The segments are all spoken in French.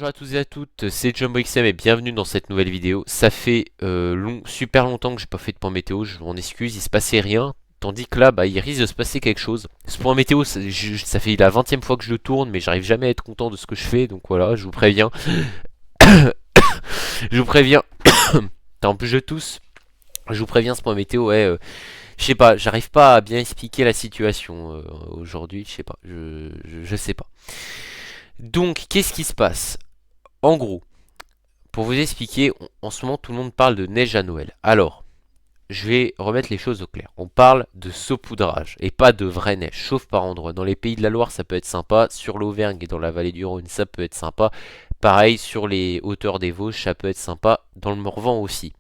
bonjour à tous et à toutes, c'est JumboXM et bienvenue dans cette nouvelle vidéo. Ça fait super longtemps que j'ai pas fait de point météo, je m'en excuse, il se passait rien. Tandis que là, bah, il risque de se passer quelque chose. Ce point météo, ça fait la 20e fois que je le tourne, mais j'arrive jamais à être content de ce que je fais, donc voilà, je vous préviens. Je vous préviens. En plus je tousse. Je vous préviens, ce point météo, ouais, je sais pas, j'arrive pas à bien expliquer la situation aujourd'hui, je sais pas, je sais pas. Donc, qu'est-ce qui se passe? En gros, pour vous expliquer, en ce moment tout le monde parle de neige à Noël. Alors, je vais remettre les choses au clair. On parle de saupoudrage et pas de vraie neige, sauf par endroits. Dans les pays de la Loire, ça peut être sympa. Sur l'Auvergne et dans la vallée du Rhône, ça peut être sympa. Pareil, sur les hauteurs des Vosges, ça peut être sympa. Dans le Morvan aussi.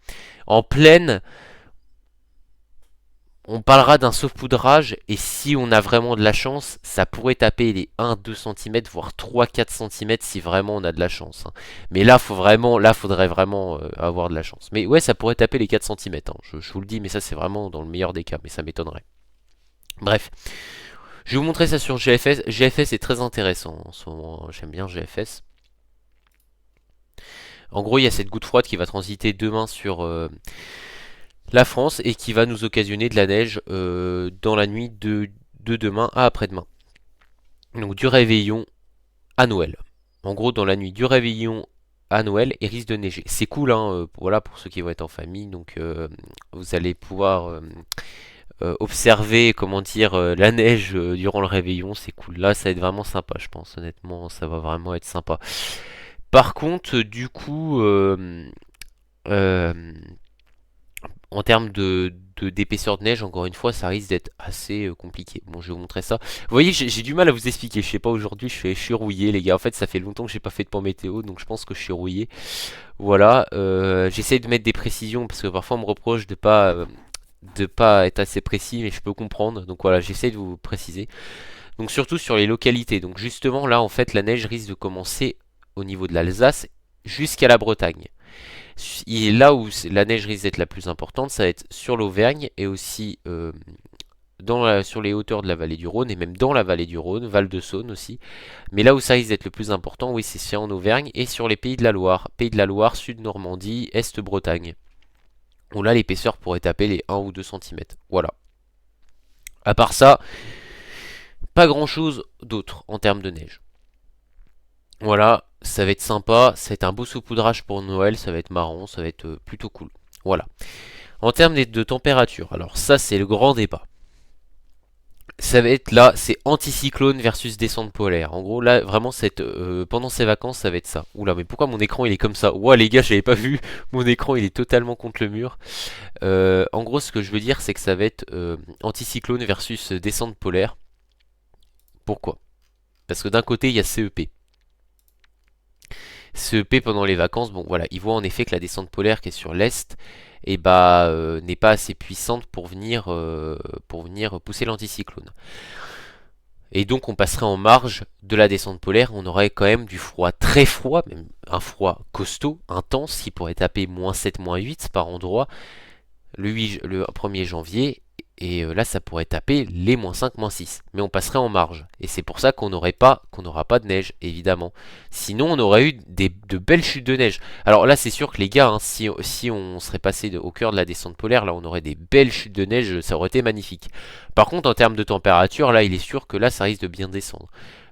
En plaine, on parlera d'un saupoudrage et si on a vraiment de la chance, ça pourrait taper les 1-2 cm, voire 3-4 cm si vraiment on a de la chance. Hein. Mais là, faudrait vraiment avoir de la chance. Mais ouais, ça pourrait taper les 4 cm. Hein. Je vous le dis, mais ça c'est vraiment dans le meilleur des cas, mais ça m'étonnerait. Bref, je vais vous montrer ça sur GFS. GFS est très intéressant en ce moment. J'aime bien GFS. En gros, il y a cette goutte froide qui va transiter demain sur la France et qui va nous occasionner de la neige dans la nuit de demain à après-demain. Donc du réveillon à Noël. En gros, dans la nuit du réveillon à Noël, il risque de neiger. C'est cool, hein, voilà, pour ceux qui vont être en famille. Donc vous allez pouvoir observer, comment dire, la neige durant le réveillon. C'est cool. Là, ça va être vraiment sympa, je pense. Honnêtement, ça va vraiment être sympa. Par contre, du coup, euh, en termes d'épaisseur de neige, encore une fois, ça risque d'être assez compliqué. Bon, je vais vous montrer ça. Vous voyez, j'ai du mal à vous expliquer. Je sais pas, aujourd'hui, je suis rouillé, les gars. En fait, ça fait longtemps que j'ai pas fait de point météo, donc je pense que je suis rouillé. Voilà, j'essaie de mettre des précisions, parce que parfois, on me reproche de pas être assez précis, mais je peux comprendre. Donc voilà, j'essaie de vous préciser. Donc surtout sur les localités. Donc justement, là, en fait, la neige risque de commencer au niveau de l'Alsace jusqu'à la Bretagne. Et là où la neige risque d'être la plus importante, ça va être sur l'Auvergne et aussi sur les hauteurs de la vallée du Rhône et même dans la vallée du Rhône, Val-de-Saône aussi. Mais là où ça risque d'être le plus important, oui, c'est en Auvergne et sur les pays de la Loire. Pays de la Loire, Sud-Normandie, Est-Bretagne. Où là, l'épaisseur pourrait taper les 1 ou 2 cm. Voilà. À part ça, pas grand chose d'autre en termes de neige. Voilà, ça va être sympa, ça va être un beau saupoudrage pour Noël, ça va être marrant, ça va être plutôt cool. Voilà. En termes de température, alors ça c'est le grand débat. Ça va être là, c'est anticyclone versus descente polaire. En gros là, vraiment pendant ces vacances, ça va être ça. Oula, mais pourquoi mon écran il est comme ça? Ouah les gars, j'avais pas vu, mon écran il est totalement contre le mur. En gros, ce que je veux dire, c'est que ça va être anticyclone versus descente polaire. Pourquoi? Parce que d'un côté, il y a CEP. CEP pendant les vacances, bon voilà, il voit en effet que la descente polaire qui est sur l'est et bah, n'est pas assez puissante pour venir pousser l'anticyclone. Et donc on passerait en marge de la descente polaire, on aurait quand même du froid très froid, même un froid costaud, intense, qui pourrait taper -7, -8 par endroit le 1er janvier. Et là, ça pourrait taper les -5, -6. Mais on passerait en marge. Et c'est pour ça qu'on n'aura pas de neige, évidemment. Sinon, on aurait eu de belles chutes de neige. Alors là, c'est sûr que les gars, hein, si on serait passé au cœur de la descente polaire, là, on aurait des belles chutes de neige, ça aurait été magnifique. Par contre, en termes de température, là, il est sûr que là, ça risque de bien descendre.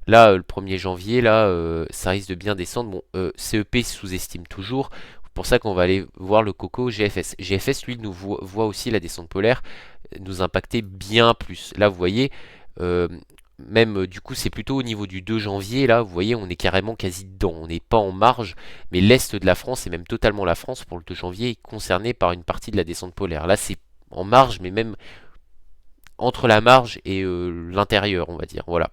Là, le 1er janvier, là, ça risque de bien descendre. Bon, CEP sous-estime toujours. C'est pour ça qu'on va aller voir le coco GFS. GFS, lui, nous voit aussi la descente polaire nous impacter bien plus. Là, vous voyez, euh, même du coup, c'est plutôt au niveau du 2 janvier. Là, vous voyez, on est carrément quasi dedans. On n'est pas en marge, mais l'est de la France, et même totalement la France, pour le 2 janvier, est concerné par une partie de la descente polaire. Là, c'est en marge, mais même entre la marge et l'intérieur, on va dire. Voilà.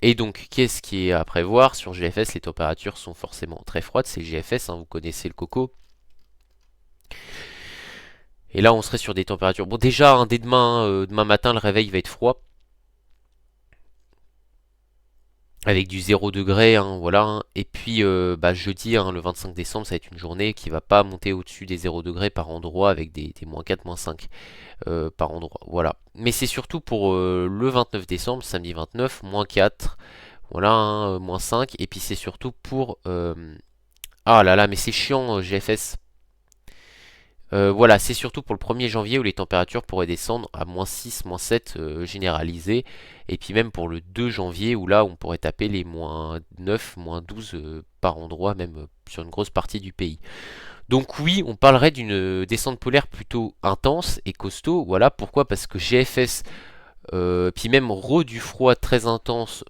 Et donc, qu'est-ce qui est à prévoir sur GFS? Les températures sont forcément très froides. C'est GFS, hein, vous connaissez le coco. Et là, on serait sur des températures. Bon, déjà, hein, dès demain, demain matin, le réveil va être froid. Avec du 0 degré, hein, voilà. Hein. Et puis, bah, jeudi, hein, le 25 décembre, ça va être une journée qui va pas monter au-dessus des 0 degrés par endroit, avec des -4, -5 par endroit. Voilà. Mais c'est surtout pour le 29 décembre, samedi 29, -4. Voilà, hein, -5. Et puis c'est surtout pour... Ah là là, mais c'est chiant, GFS. Voilà, c'est surtout pour le 1er janvier où les températures pourraient descendre à -6, -7 généralisé. Et puis même pour le 2 janvier où là on pourrait taper les -9, -12 par endroit, même sur une grosse partie du pays. Donc oui, on parlerait d'une descente polaire plutôt intense et costaud. Voilà, pourquoi? Parce que GFS, puis même du froid très intense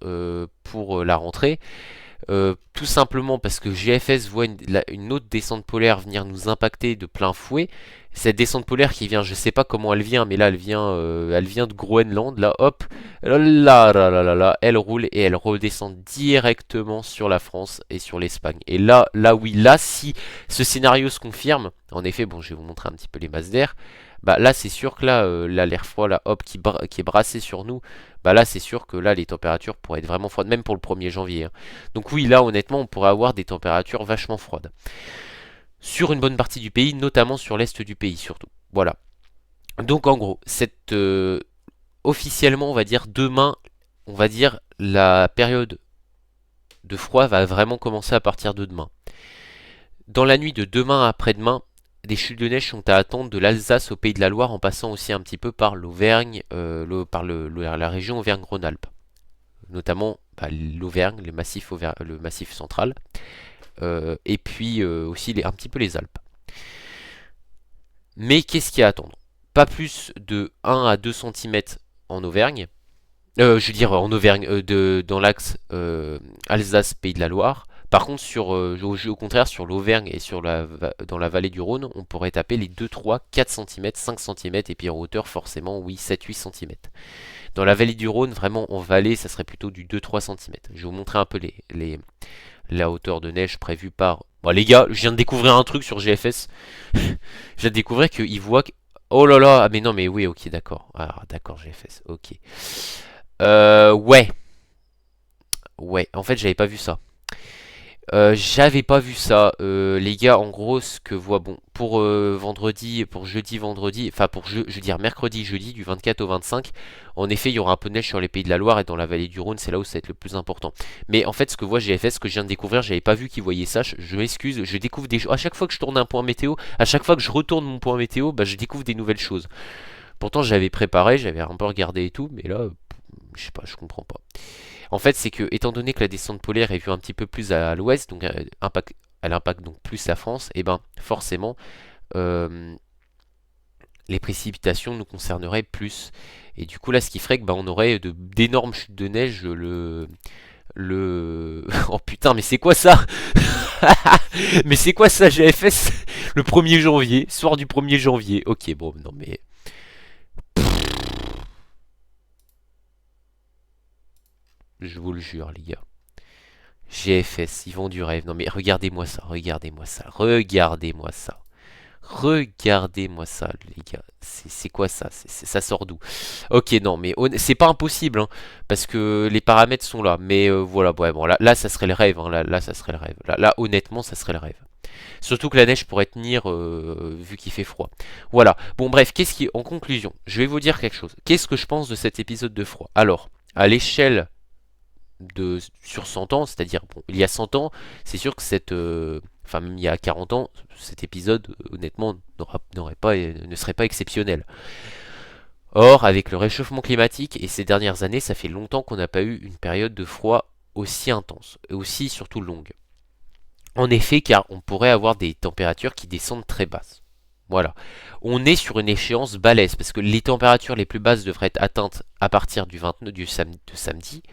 pour la rentrée. Tout simplement parce que GFS voit une autre descente polaire venir nous impacter de plein fouet. Cette descente polaire qui vient, je sais pas comment elle vient, mais là elle vient de Groenland, là hop, là, elle roule et elle redescend directement sur la France et sur l'Espagne. Et là oui, là si ce scénario se confirme, en effet, bon je vais vous montrer un petit peu les masses d'air, bah là c'est sûr que là l'air froid là hop qui est brassé sur nous, bah là c'est sûr que là les températures pourraient être vraiment froides, même pour le 1er janvier, hein. Donc oui, là honnêtement on pourrait avoir des températures vachement froides. Sur une bonne partie du pays, notamment sur l'est du pays surtout. Voilà. Donc en gros, officiellement on va dire demain, on va dire la période de froid va vraiment commencer à partir de demain. Dans la nuit de demain à après-demain, des chutes de neige sont à attendre de l'Alsace au Pays de la Loire en passant aussi un petit peu par l'Auvergne, par la région Auvergne-Rhône-Alpes. Notamment bah, l'Auvergne, le massif central, et puis aussi un petit peu les Alpes. Mais qu'est-ce qu'il y a à attendre? Pas plus de 1 à 2 cm en Auvergne, je veux dire en Auvergne, dans l'axe Alsace-Pays de la Loire. Par contre, au contraire, sur l'Auvergne et dans la vallée du Rhône, on pourrait taper les 2, 3, 4 cm, 5 cm, et puis en hauteur, forcément, oui, 7, 8 cm. Dans la vallée du Rhône, vraiment en vallée, ça serait plutôt du 2-3 cm. Je vais vous montrer un peu la hauteur de neige prévue par... Bon les gars, je viens de découvrir un truc sur GFS. Je viens de découvrir qu'il voit que... Oh là là, ah mais non mais oui, ok, d'accord. Ah d'accord, GFS, ok. Ouais. Ouais, en fait j'avais pas vu ça. J'avais pas vu ça, les gars. En gros, ce que voit bon pour vendredi, pour jeudi, vendredi, enfin pour je veux dire mercredi, jeudi, du 24 au 25. En effet, il y aura un peu de neige sur les Pays de la Loire et dans la vallée du Rhône, c'est là où ça va être le plus important. Mais en fait, ce que voit GFS, ce que je viens de découvrir, j'avais pas vu qu'ils voyaient ça. Je m'excuse, je découvre des choses. À chaque fois que je tourne un point météo, à chaque fois que je retourne mon point météo, bah je découvre des nouvelles choses. Pourtant, j'avais préparé, j'avais un peu regardé et tout, mais là, je sais pas, je comprends pas. En fait, c'est que, étant donné que la descente polaire est vue un petit peu plus à l'ouest, donc elle impacte donc plus la France, et ben forcément, euh, les précipitations nous concerneraient plus. Et du coup, là, ce qui ferait que on aurait d'énormes chutes de neige Oh putain, mais c'est quoi ça? Mais c'est quoi ça, GFS? Le 1er janvier, soir du 1er janvier. Ok, bon, non mais... Je vous le jure, les gars. GFS, ils vont du rêve. Non mais regardez-moi ça, regardez-moi ça, regardez-moi ça. Regardez-moi ça, les gars. C'est quoi ça? Ça sort d'où? Ok, non, mais c'est pas impossible, hein, parce que les paramètres sont là. Mais voilà, ouais, bon, là, ça serait le rêve. Hein, là, ça serait le rêve. Là, honnêtement, ça serait le rêve. Surtout que la neige pourrait tenir vu qu'il fait froid. Voilà. Bon, bref, en conclusion, je vais vous dire quelque chose. Qu'est-ce que je pense de cet épisode de froid? Alors, à l'échelle sur 100 ans, c'est-à-dire bon, il y a 100 ans, c'est sûr que enfin même il y a 40 ans, cet épisode honnêtement ne serait pas exceptionnel. Or, avec le réchauffement climatique et ces dernières années, ça fait longtemps qu'on n'a pas eu une période de froid aussi intense, et aussi surtout longue. En effet, car on pourrait avoir des températures qui descendent très basses. Voilà. On est sur une échéance balèze, parce que les températures les plus basses devraient être atteintes à partir du 29 de samedi.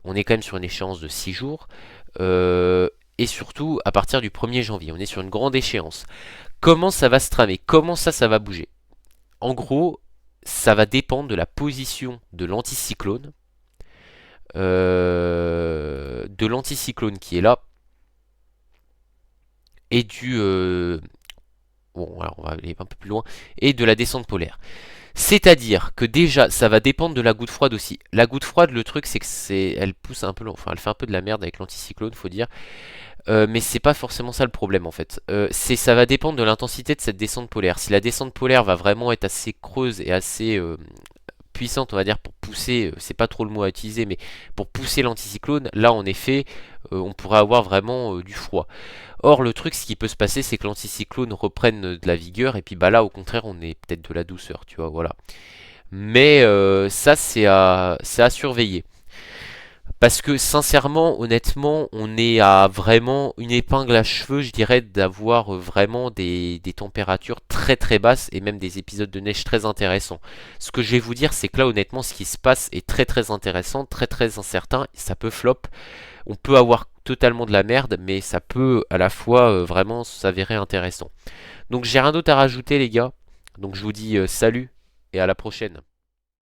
On est quand même sur une échéance de 6 jours. Et surtout à partir du 1er janvier. On est sur une grande échéance. Comment ça va se tramer? Comment ça va bouger? En gros, ça va dépendre de la position de l'anticyclone. Qui est là. Et bon, alors on va aller un peu plus loin. Et de la descente polaire. C'est-à-dire que déjà, ça va dépendre de la goutte froide aussi. La goutte froide, le truc, c'est que elle pousse un peu, enfin, elle fait un peu de la merde avec l'anticyclone, faut dire. Mais c'est pas forcément ça le problème en fait. Ça va dépendre de l'intensité de cette descente polaire. Si la descente polaire va vraiment être assez creuse et assez puissante, on va dire, pour pousser, c'est pas trop le mot à utiliser, mais pour pousser l'anticyclone, là en effet, on pourrait avoir vraiment du froid. Or, le truc, ce qui peut se passer, c'est que l'anticyclone reprenne de la vigueur, et puis bah là, au contraire, on est peut-être de la douceur, tu vois, voilà. Mais ça, c'est à surveiller. Parce que sincèrement, honnêtement, on est à vraiment une épingle à cheveux, je dirais, d'avoir vraiment des températures très très basses et même des épisodes de neige très intéressants. Ce que je vais vous dire, c'est que là, honnêtement, ce qui se passe est très très intéressant, très très incertain, ça peut flop. On peut avoir totalement de la merde, mais ça peut à la fois vraiment s'avérer intéressant. Donc j'ai rien d'autre à rajouter, les gars. Donc je vous dis salut et à la prochaine.